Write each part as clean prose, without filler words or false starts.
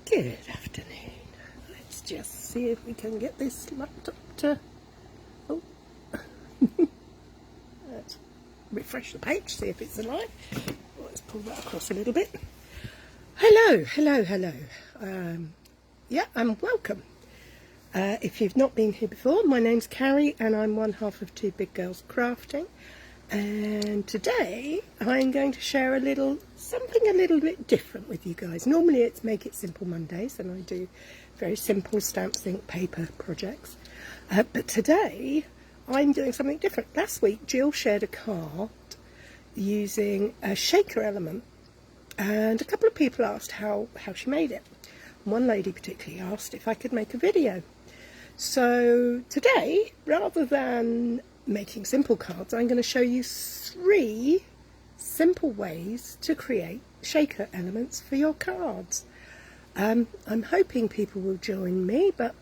Good afternoon. Let's just see if we can get this laptop to... Oh. Let's refresh the page, see if it's alive. Let's pull that across a little bit. Hello. Yeah, and welcome. If you've not been here before, my name's Cary and I'm one half of Two Big Girls Crafting. And today I'm going to share something a little bit different with you guys. Normally it's Make It Simple Mondays and I do very simple stamps, ink, paper projects. But today I'm doing something different. Last week Jill shared a card using a shaker element and a couple of people asked how she made it. One lady particularly asked if I could make a video. So today, rather than making simple cards, I'm going to show you 3 simple ways to create shaker elements for your cards. I'm hoping people will join me, but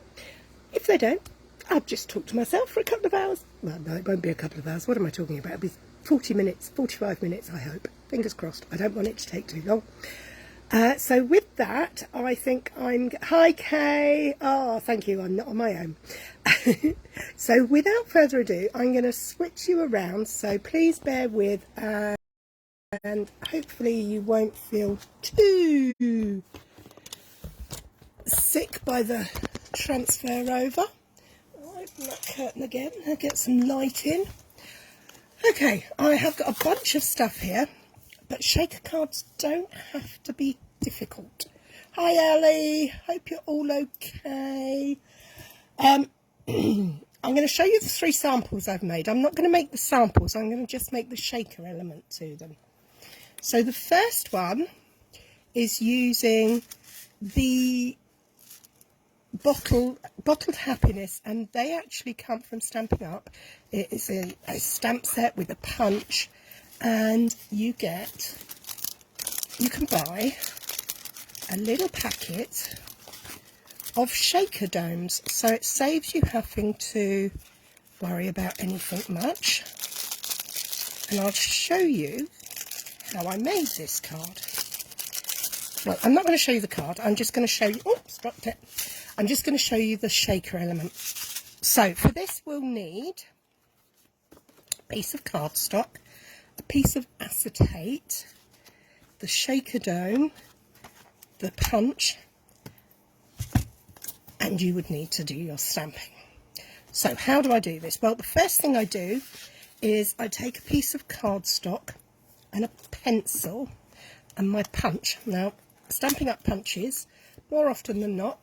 if they don't, I'll just talk to myself for a couple of hours. Well, no, it won't be a couple of hours. What am I talking about? It'll be 40 minutes, 45 minutes, I hope. Fingers crossed. I don't want it to take too long. So with that, I think Hi Kay! Oh, thank you, I'm not on my own. So without further ado, I'm going to switch you around, so please bear with, and hopefully you won't feel too sick by the transfer over. I'll open that curtain again and get some light in. Okay, I have got a bunch of stuff here. But shaker cards don't have to be difficult. Hi Ellie, hope you're all okay. I'm going to show you the 3 samples I've made. I'm not going to make the samples, I'm going to just make the shaker element to them. So the first one is using the bottled happiness, and they actually come from Stampin' Up. It is a stamp set with a punch. And you can buy a little packet of shaker domes, so it saves you having to worry about anything much. And I'll show you how I made this card. Well, I'm not going to show you the card, I'm just going to show you, oops, dropped it. I'm just going to show you the shaker element. So for this we'll need a piece of cardstock, a piece of acetate, the shaker dome, the punch, and you would need to do your stamping. So how do I do this? Well, the first thing I do is I take a piece of cardstock and a pencil and my punch. Now, Stampin' Up punches, more often than not,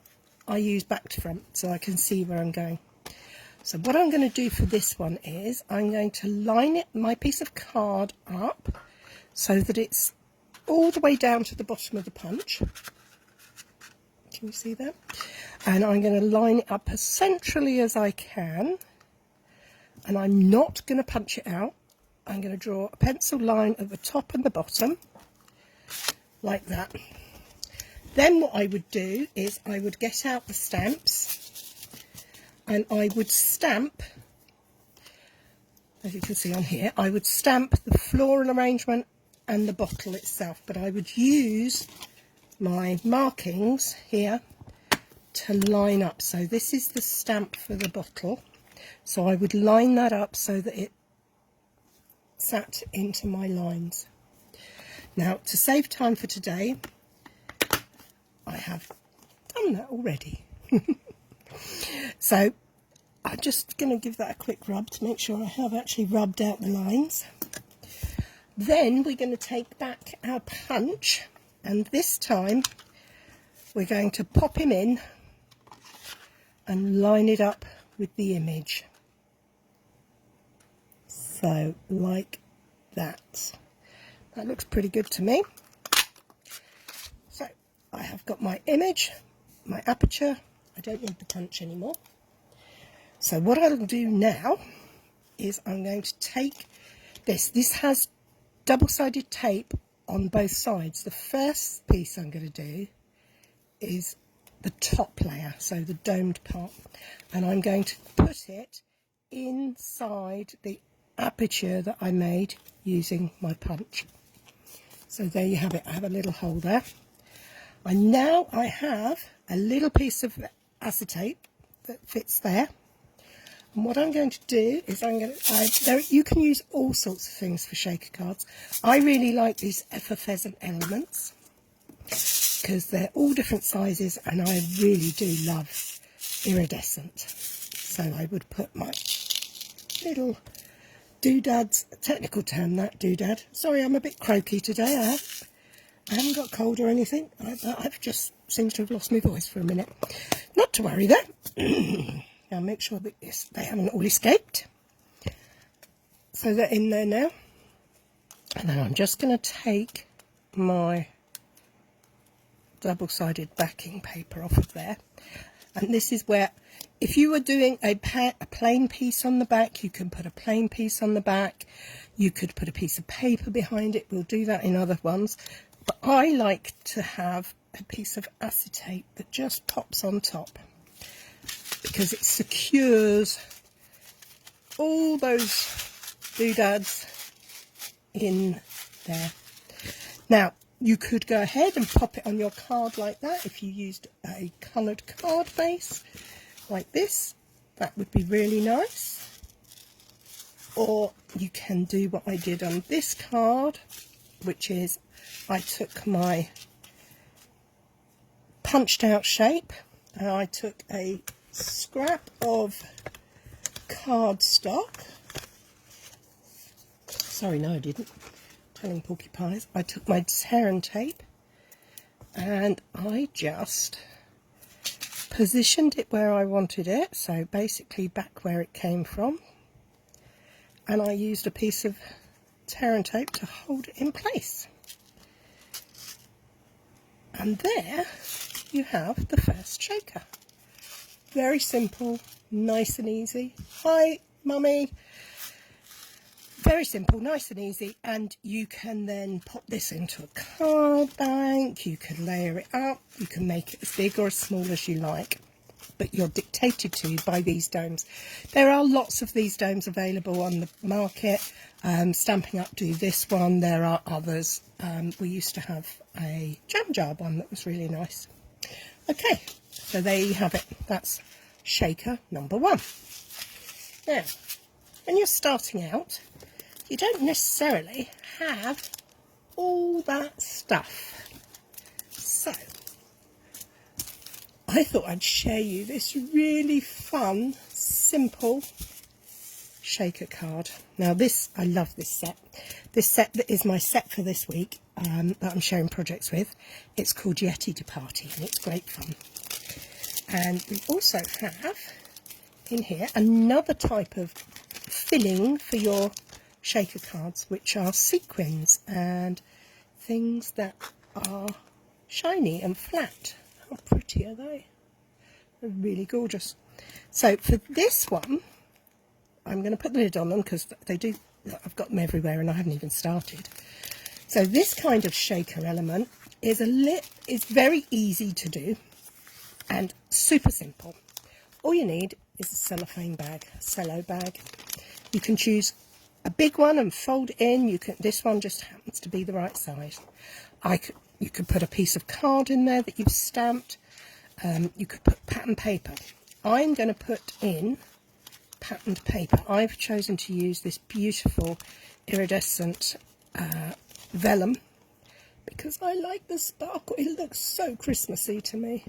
I use back to front so I can see where I'm going. So what I'm going to do for this one is I'm going to line my piece of card up so that it's all the way down to the bottom of the punch. Can you see that? And I'm going to line it up as centrally as I can. And I'm not going to punch it out. I'm going to draw a pencil line at the top and the bottom, like that. Then what I would do is I would get out the stamps. And I would stamp, as you can see on here, I would stamp the floral arrangement and the bottle itself, but I would use my markings here to line up. So this is the stamp for the bottle, so I would line that up so that it sat into my lines. Now, to save time for today, I have done that already. So I'm just going to give that a quick rub to make sure I have actually rubbed out the lines. Then we're going to take back our punch, and this time we're going to pop him in and line it up with the image. So like that. That looks pretty good to me. So I have got my image, my aperture. I don't need the punch anymore. So what I'll do now is I'm going to take this. This has double-sided tape on both sides. The first piece I'm going to do is the top layer, so the domed part. And I'm going to put it inside the aperture that I made using my punch. So there you have it. I have a little hole there. And now I have a little piece of acetate that fits there. And what I'm going to do is you can use all sorts of things for shaker cards. I really like these effervescent elements because they're all different sizes and I really do love iridescent. So I would put my little doodads, technical term that, doodad. Sorry, I'm a bit croaky today. I haven't got cold or anything. I've just seemed to have lost my voice for a minute. Not to worry though. Now make sure that they haven't all escaped. So they're in there now. And then I'm just going to take my double-sided backing paper off of there. And this is where, if you were doing a plain piece on the back, you can put a plain piece on the back. You could put a piece of paper behind it. We'll do that in other ones. But I like to have a piece of acetate that just pops on top because it secures all those doodads in there. Now, you could go ahead and pop it on your card like that if you used a coloured card base like this. That would be really nice. Or you can do what I did on this card, which is I took my punched out shape and I took a scrap of cardstock. Sorry, no I didn't. Telling porcupines. I took my tear and tape and I just positioned it where I wanted it, so basically back where it came from, and I used a piece of tear and tape to hold it in place. And there you have the first shaker. Very simple, nice and easy. Hi, Mummy. Very simple, nice and easy, and you can then pop this into a card bank, you can layer it up, you can make it as big or as small as you like, but you're dictated to by these domes. There are lots of these domes available on the market. Stampin' Up do this one, there are others. We used to have a jam jar one that was really nice. Okay, so there you have it. That's shaker number one. Now, when you're starting out, you don't necessarily have all that stuff. So, I thought I'd share you this really fun, simple shaker card. Now this, I love this set. This set that is my set for this week that I'm sharing projects with. It's called Yeti to Party and it's great fun. And we also have in here another type of filling for your shaker cards, which are sequins and things that are shiny and flat. How pretty are they? They're really gorgeous. So for this one, I'm going to put the lid on them because they do, I've got them everywhere and I haven't even started. So this kind of shaker element is very easy to do and super simple. All you need is a cellophane bag, a cello bag. You can choose a big one and fold it in. This one just happens to be the right size. You could put a piece of card in there that you've stamped. You could put pattern paper. I'm going to put in patterned paper. I've chosen to use this beautiful iridescent vellum because I like the sparkle. It looks so Christmassy to me.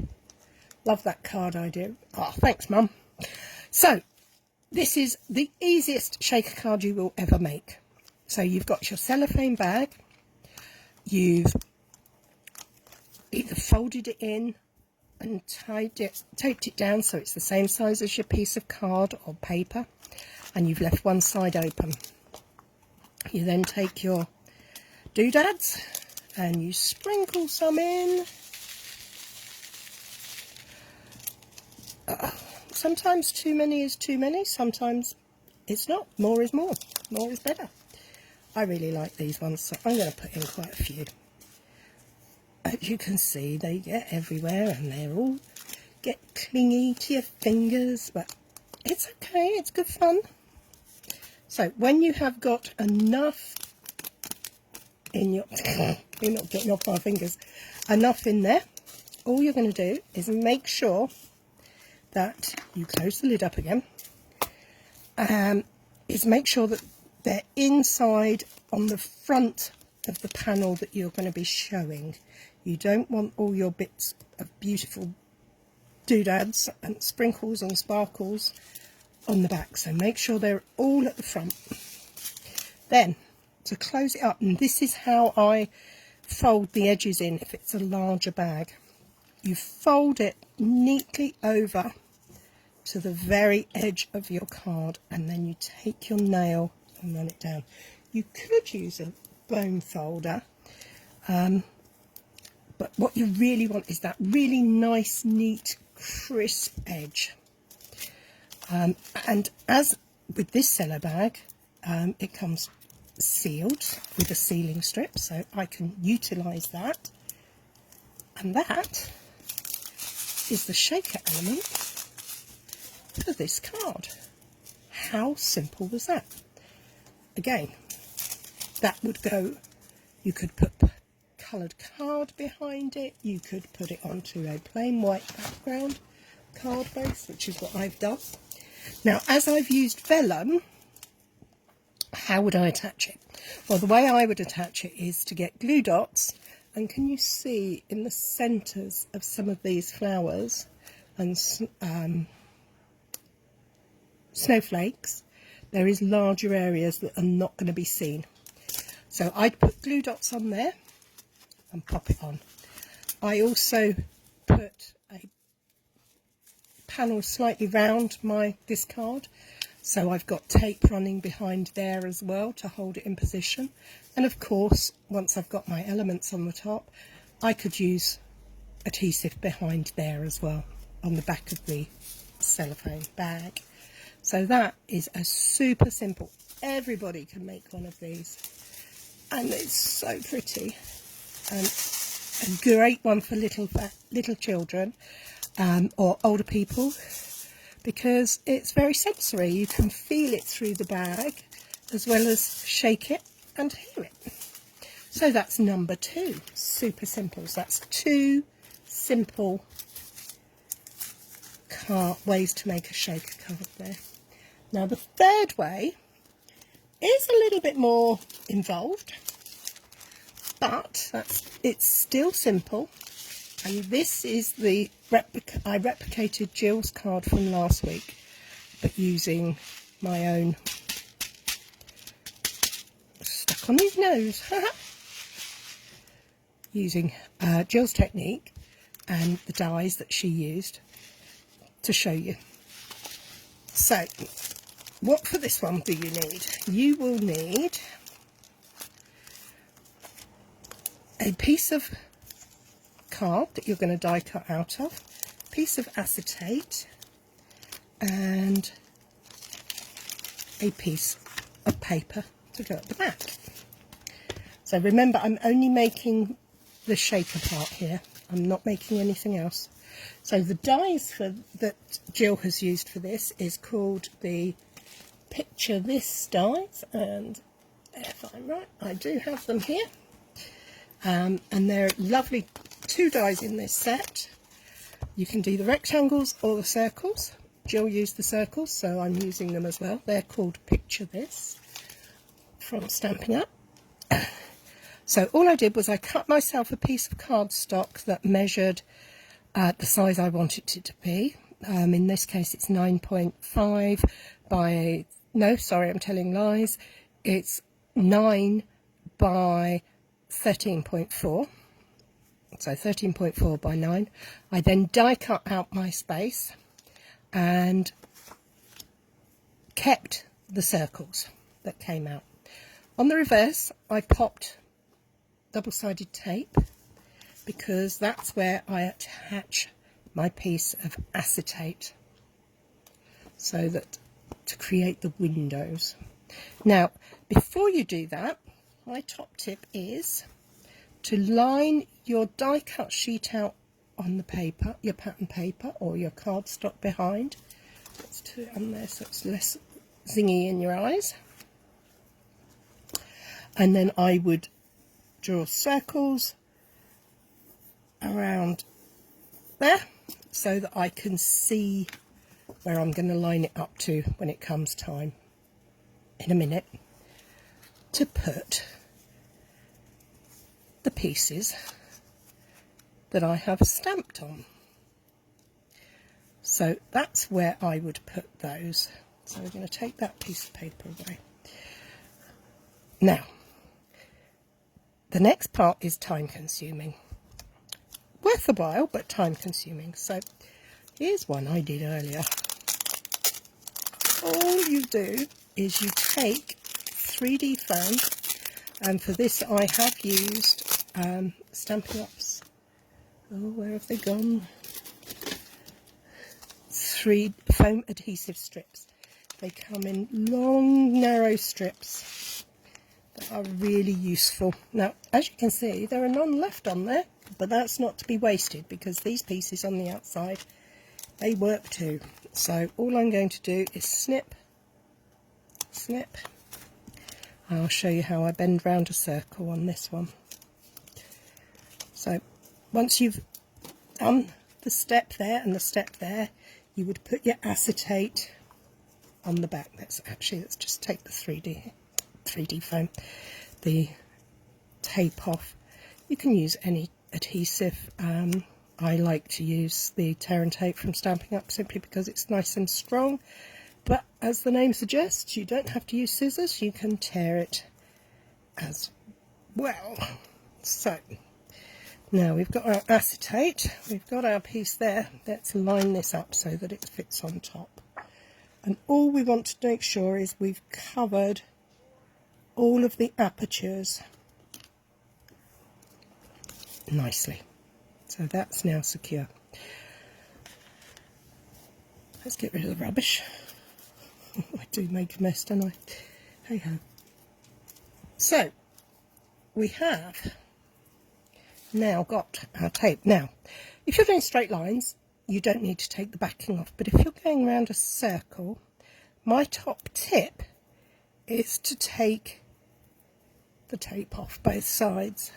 Love that card idea. Oh, thanks, Mum. So, this is the easiest shaker card you will ever make. So you've got your cellophane bag, you've either folded it in and taped it down so it's the same size as your piece of card or paper, and you've left one side open. You then take your doodads and you sprinkle some in. Sometimes too many is too many, sometimes it's not. More is more. More is better. I really like these ones, so I'm going to put in quite a few. As you can see, they get everywhere and they all get clingy to your fingers, but it's okay, it's good fun. So when you have got enough in your... you're not getting off my fingers. Enough in there, all you're going to do is make sure that you close the lid up again. Is make sure that they're inside on the front of the panel that you're going to be showing. You don't want all your bits of beautiful doodads and sprinkles and sparkles on the back, so make sure they're all at the front. Then to close it up, and this is how I fold the edges in if it's a larger bag, you fold it neatly over to the very edge of your card, and then you take your nail and run it down. You could use a bone folder, but what you really want is that really nice, neat, crisp edge. And as with this cello bag, it comes sealed with a sealing strip, so I can utilise that. And that is the shaker element for this card. How simple was that? Again, that would go, you could put coloured card behind it, you could put it onto a plain white background card base, which is what I've done. Now, as I've used vellum, how would I attach it? Well, the way I would attach it is to get glue dots, and can you see in the centres of some of these flowers and snowflakes, there is larger areas that are not going to be seen. So I'd put glue dots on there and pop it on. I also put a panel slightly round this card, so I've got tape running behind there as well to hold it in position. And of course, once I've got my elements on the top, I could use adhesive behind there as well on the back of the cellophane bag. So that is a super simple, everybody can make one of these, and it's so pretty, and a great one for little children or older people, because it's very sensory. You can feel it through the bag as well as shake it and hear it. So that's number 2, super simple. So that's 2 simple ways to make a shaker card there. Now the third way is a little bit more involved, but it's still simple. And this is the I replicated Jill's card from last week, but using my own, stuck on his nose, using Jill's technique and the dies that she used to show you. So, what for this one do you need? You will need a piece of card that you're going to die cut out of, a piece of acetate, and a piece of paper to go at the back. So remember, I'm only making the shaker part here. I'm not making anything else. So the dies that Jill has used for this is called the Picture This dies, and if I'm right, I do have them here. And they're lovely 2 dies in this set. You can do the rectangles or the circles. Jill used the circles, so I'm using them as well. They're called Picture This from Stampin' Up. So all I did was I cut myself a piece of cardstock that measured the size I wanted it to be. In this case it's 9.5 by, no, sorry, I'm telling lies. It's 9 by 13.4. So 13.4 by 9. I then die cut out my space and kept the circles that came out. On the reverse, I popped double-sided tape, because that's where I attach my piece of acetate, so that to create the windows. Now, before you do that, my top tip is to line your die cut sheet out on the paper, your pattern paper or your cardstock behind. Let's do it on there so it's less zingy in your eyes. And then I would draw circles around there so that I can see where I'm going to line it up to when it comes time in a minute to put the pieces that I have stamped on. So that's where I would put those. So we're going to take that piece of paper away. Now, the next part is time consuming. Worth a while, but time consuming. So here's one I did earlier. All you do is you take 3D foam, and for this I have used Stampin' Up's, oh, where have they gone? 3 foam adhesive strips. They come in long, narrow strips that are really useful. Now, as you can see, there are none left on there, but that's not to be wasted because these pieces on the outside, they work too. So all I'm going to do is snip, snip. I'll show you how I bend round a circle on this one. So once you've done the step there and the step there, you would put your acetate on the back. Let's just take the 3D foam, the tape off. You can use any adhesive. I like to use the tear and tape from Stampin' Up simply because it's nice and strong, but as the name suggests, you don't have to use scissors, you can tear it as well. So now we've got our acetate, we've got our piece there. Let's line this up so that it fits on top. And all we want to make sure is we've covered all of the apertures nicely. So that's now secure. Let's get rid of the rubbish. I do make a mess, don't I? Hey ho. So we have now got our tape. Now, if you're doing straight lines, you don't need to take the backing off, but if you're going around a circle, my top tip is to take the tape off both sides,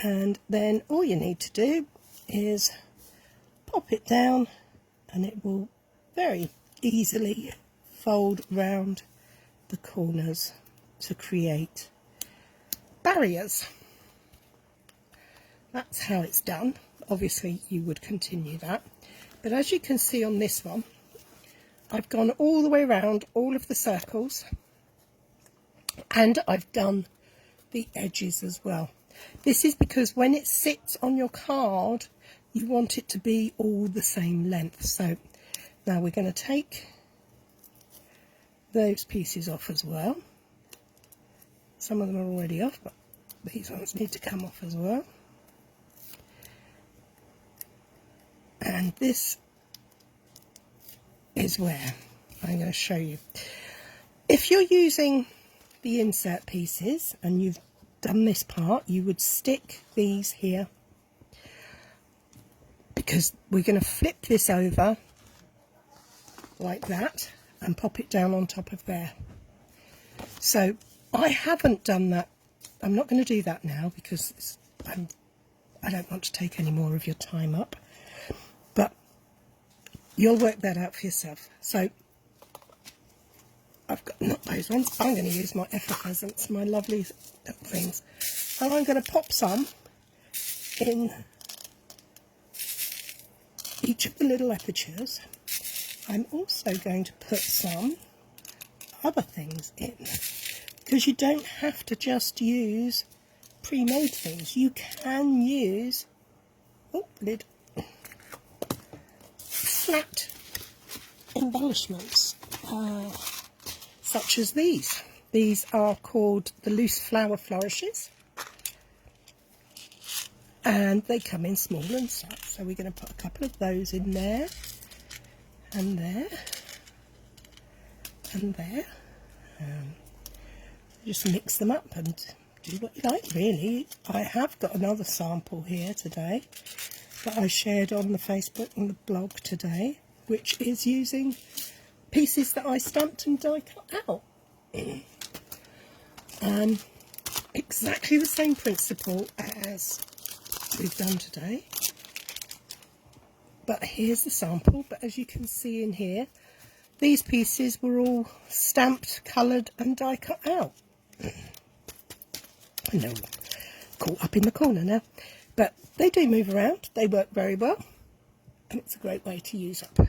and then all you need to do is pop it down and it will very easily fold round the corners to create barriers. That's how it's done. Obviously you would continue that, but as you can see on this one, I've gone all the way around all of the circles and I've done the edges as well. This is because when it sits on your card, you want it to be all the same length. So now we're going to take those pieces off as well. Some of them are already off, but these ones need to come off as well. And this is where I'm going to show you. If you're using the insert pieces and you've done this part, you would stick these here, because we're going to flip this over like that and pop it down on top of there. So I haven't done that. I'm not going to do that now because I don't want to take any more of your time up, but you'll work that out for yourself. So I've got not those ones. I'm going to use my effervescents, my lovely things, and I'm going to pop some in each of the little apertures. I'm also going to put some other things in, because you don't have to just use pre-made things. You can use flat embellishments, such as these. These are called the loose flower flourishes, and they come in small and size. So we're going to put a couple of those in there, and there, and there. Just mix them up and do what you like, really. I have got another sample here today that I shared on the Facebook and the blog today, which is using pieces that I stamped and die cut out. Exactly the same principle as we've done today. but here's the sample. But as you can see in here, these pieces were all stamped, coloured and die cut out. And they're all caught up in the corner now. But they do move around, they work very well, and it's a great way to use up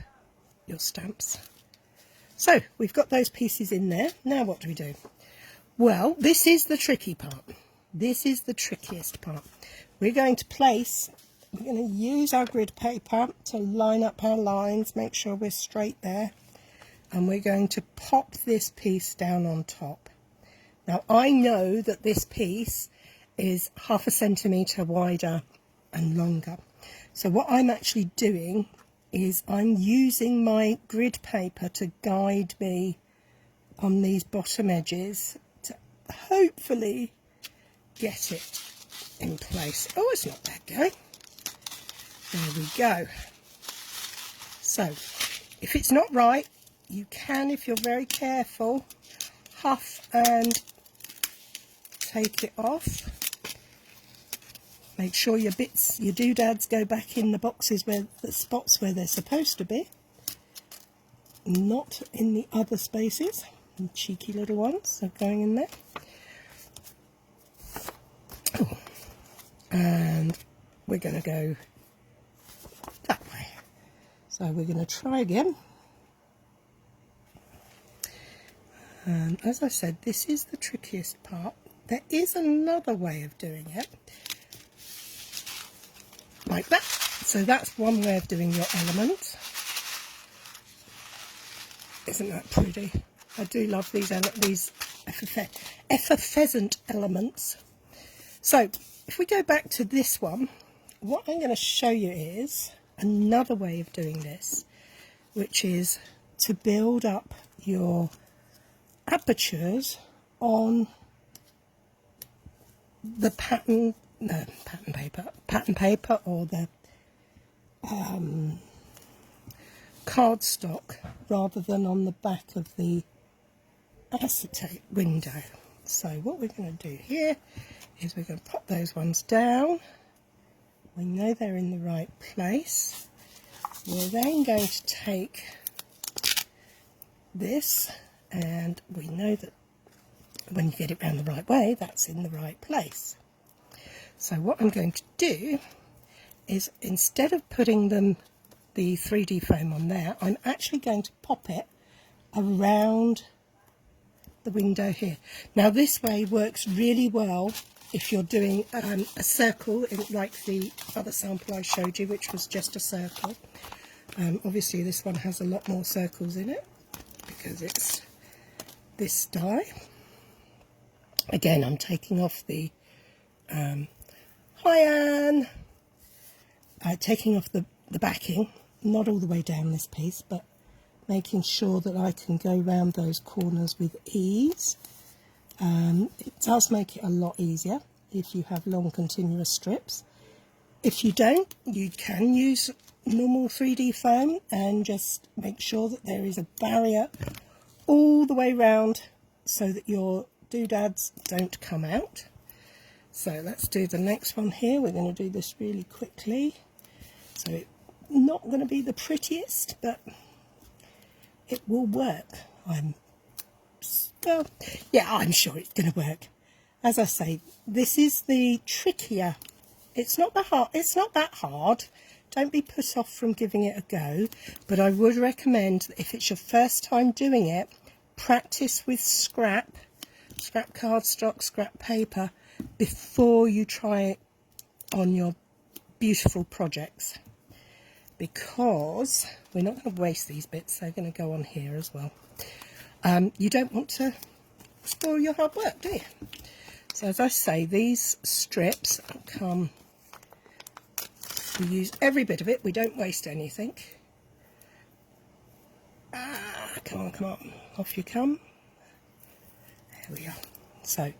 your stamps. So we've got those pieces in there. Now what do we do? Well, this is the tricky part. This is the trickiest part. We're going to use our grid paper to line up our lines, make sure we're straight there. And we're going to pop this piece down on top. Now I know that this piece is 1/2 centimetre wider and longer. So what I'm actually doing is I'm using my grid paper to guide me on these bottom edges to hopefully get it in place. Oh, it's not that going. There we go. So if it's not right, you can, if you're very careful, huff and take it off. Make sure your doodads go back in the boxes where the spots where they're supposed to be, not in the other spaces. And cheeky little ones are going in there. Oh. And we're going to go that way. So we're going to try again. And as I said, this is the trickiest part. There is another way of doing it. Like that. So that's one way of doing your element. Isn't that pretty? I do love these effervescent elements. So if we go back to this one, what I'm going to show you is another way of doing this, which is to build up your apertures on the pattern paper or the cardstock rather than on the back of the acetate window. So what we're going to do here is we're going to pop those ones down. We know they're in the right place. We're then going to take this, and we know that when you get it round the right way, that's in the right place. So what I'm going to do is, instead of putting the 3D foam on there, I'm actually going to pop it around the window here. Now this way works really well if you're doing a circle, like the other sample I showed you, which was just a circle. Obviously this one has a lot more circles in it because it's this die. Again, I'm taking off the hi Anne, taking off the backing, not all the way down this piece, but making sure that I can go round those corners with ease. It does make it a lot easier if you have long continuous strips. If you don't, you can use normal 3D foam and just make sure that there is a barrier all the way round so that your doodads don't come out. So let's do the next one here. We're going to do this really quickly. So it's not going to be the prettiest, but it will work. I'm sure it's going to work. As I say, this is the trickier. It's not that hard. Don't be put off from giving it a go, but I would recommend that if it's your first time doing it, practice with scrap cardstock, scrap paper, before you try it on your beautiful projects, because we're not going to waste these bits. They're going to go on here as well. You don't want to spoil your hard work, do you? So as I say, these strips come, we use every bit of it, we don't waste anything. Come on, off you come. There we are. So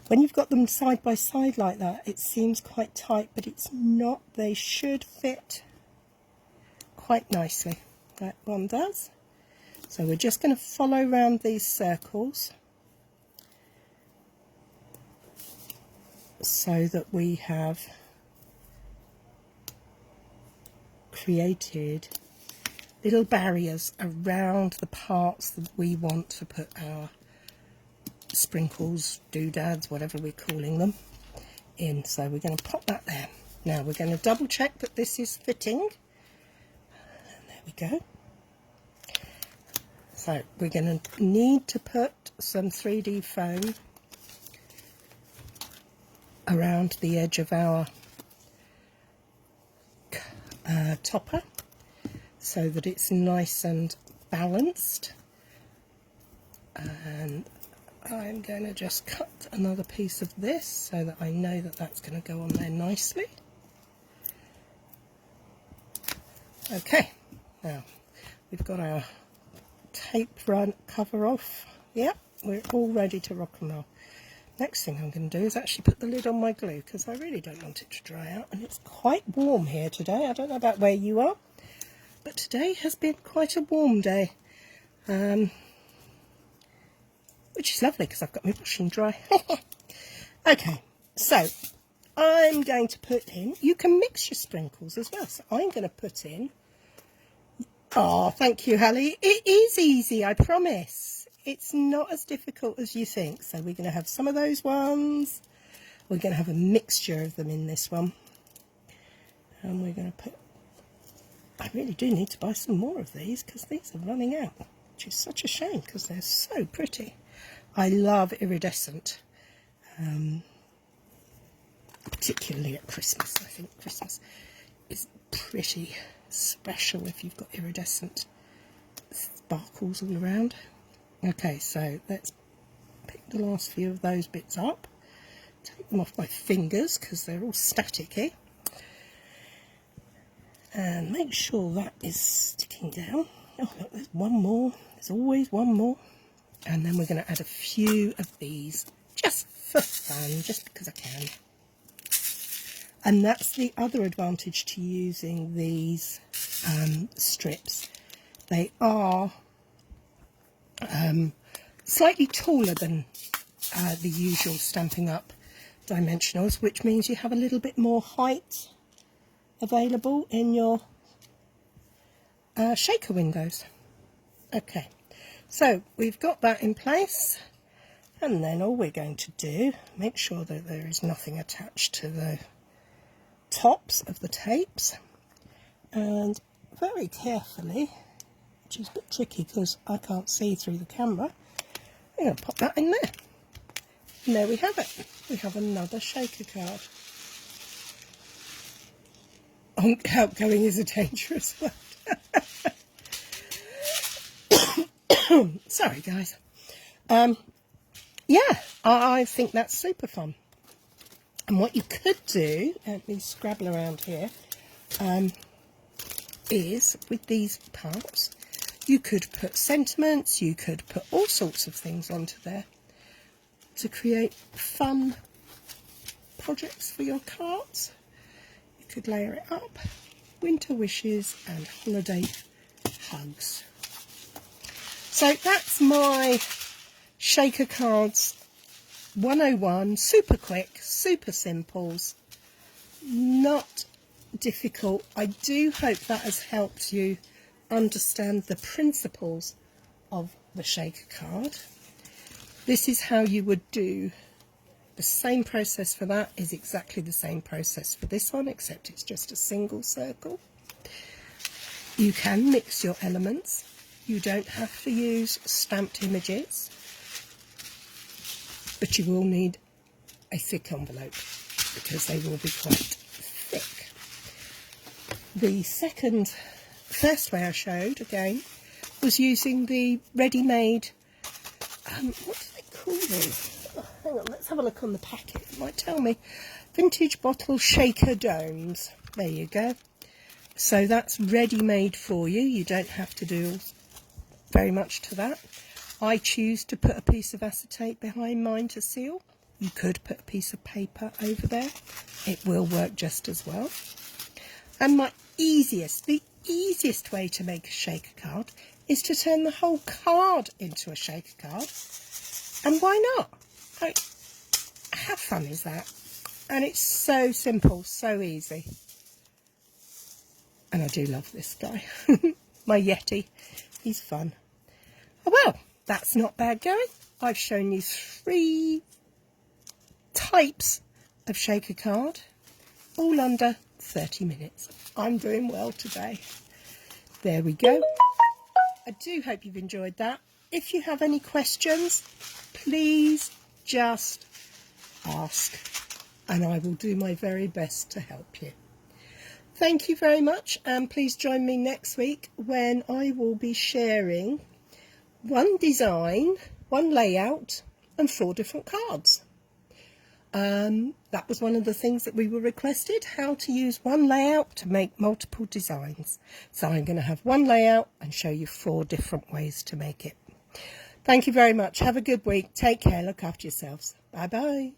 when you've got them side by side like that, it seems quite tight, but it's not. They should fit quite nicely. That one does. So we're just going to follow around these circles so that we have created little barriers around the parts that we want to put our sprinkles, doodads, whatever we're calling them, in. So we're going to pop that there. Now we're going to double check that this is fitting. And there we go. So we're going to need to put some 3D foam around the edge of our topper so that it's nice and balanced. And I'm going to just cut another piece of this so that I know that that's going to go on there nicely. Okay, now we've got our tape run cover off. Yep, we're all ready to rock and roll. Next thing I'm going to do is actually put the lid on my glue, because I really don't want it to dry out, and it's quite warm here today. I don't know about where you are, but today has been quite a warm day, which is lovely because I've got my washing dry. Okay, so I'm going to put in, you can mix your sprinkles as well, so I'm going to put in, oh thank you Hallie, it is easy, I promise. It's not as difficult as you think. So we're going to have some of those ones. We're going to have a mixture of them in this one. And we're going to put... I really do need to buy some more of these because these are running out, which is such a shame because they're so pretty. I love iridescent, particularly at Christmas. I think Christmas is pretty special if you've got iridescent sparkles all around. Okay, so let's pick the last few of those bits up, take them off my fingers because they're all staticky, and make sure that is sticking down. Oh look, there's one more, there's always one more. And then we're going to add a few of these just for fun, just because I can. And that's the other advantage to using these strips. They are slightly taller than the usual Stampin' Up dimensionals, which means you have a little bit more height available in your shaker windows. Okay, so we've got that in place, and then all we're going to do, make sure that there is nothing attached to the tops of the tapes, and very carefully, which is a bit tricky because I can't see through the camera, I'm going to pop that in there. And there we have it. We have another shaker card. Outgoing is a dangerous word. Sorry guys. Yeah, I think that's super fun. And what you could do, let me scrabble around here, is with these parts, you could put sentiments, you could put all sorts of things onto there to create fun projects for your cards. You could layer it up, winter wishes and holiday hugs. So that's my shaker cards 101, super quick, super simples, not difficult. I do hope that has helped you understand the principles of the shaker card. This is how you would do the same process for that, is exactly the same process for this one, except it's just a single circle. You can mix your elements. You don't have to use stamped images, but you will need a thick envelope because they will be quite thick. The first way I showed, again, was using the ready-made, what do they call these? Oh, hang on, let's have a look on the packet. It might tell me. Vintage bottle shaker domes. There you go. So that's ready-made for you. You don't have to do very much to that. I choose to put a piece of acetate behind mine to seal. You could put a piece of paper over there. It will work just as well. And the easiest way to make a shaker card is to turn the whole card into a shaker card. And why not? How fun is that? And it's so simple, so easy. And I do love this guy. My Yeti. He's fun. Oh, well, that's not bad going. I've shown you 3 types of shaker card, all under 30 minutes. I'm doing well today. There we go. I do hope you've enjoyed that. If you have any questions, please just ask, and I will do my very best to help you. Thank you very much, and please join me next week when I will be sharing 1 design, 1 layout and 4 different cards. That was one of the things that we were requested, how to use 1 layout to make multiple designs. So I'm going to have 1 layout and show you 4 different ways to make it. Thank you very much. Have a good week. Take care. Look after yourselves. Bye bye.